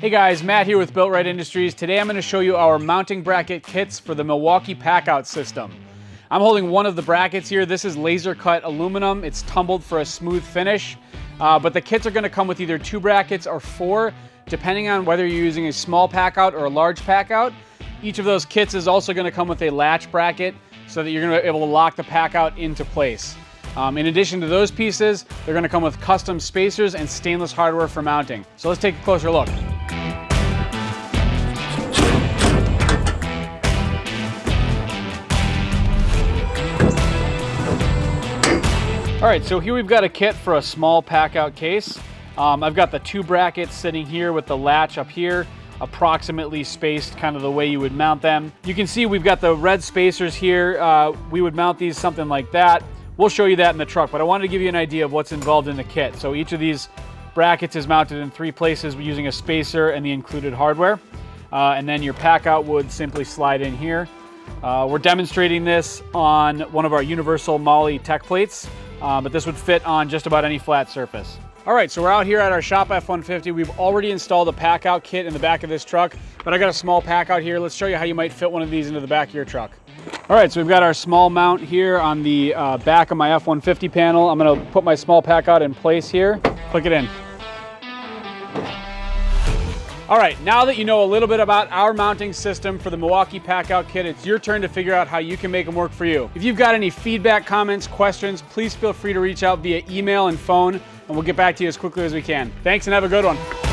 Hey guys, Matt here with BuiltRight Industries. Today I'm going to show you our mounting bracket kits for the Milwaukee Packout System. I'm holding one of the brackets here. This is laser cut aluminum. It's tumbled for a smooth finish, but the kits are going to come with either 2 brackets or 4, depending on whether you're using a small packout or a large packout. Each of those kits is also going to come with a latch bracket so that you're going to be able to lock the packout into place. In addition to those pieces, they're going to come with custom spacers and stainless hardware for mounting. So let's take a closer look. All right, so here we've got a kit for a small packout case. I've got the 2 brackets sitting here with the latch up here, approximately spaced kind of the way you would mount them. You can see we've got the red spacers here. We would mount these something like that. We'll show you that in the truck, but I wanted to give you an idea of what's involved in the kit. So each of these brackets is mounted in 3 places using a spacer and the included hardware. And then your packout would simply slide in here. We're demonstrating this on one of our universal MOLLE tech plates, but this would fit on just about any flat surface. All right, so we're out here at our Shop F-150. We've already installed a packout kit in the back of this truck, but I got a small packout here. Let's show you how you might fit one of these into the back of your truck. All right, so we've got our small mount here on the back of my F-150 panel. I'm gonna put my small packout in place here. Click it in. All right, now that you know a little bit about our mounting system for the Milwaukee Packout Kit, it's your turn to figure out how you can make them work for you. If you've got any feedback, comments, questions, please feel free to reach out via email and phone, and we'll get back to you as quickly as we can. Thanks and have a good one.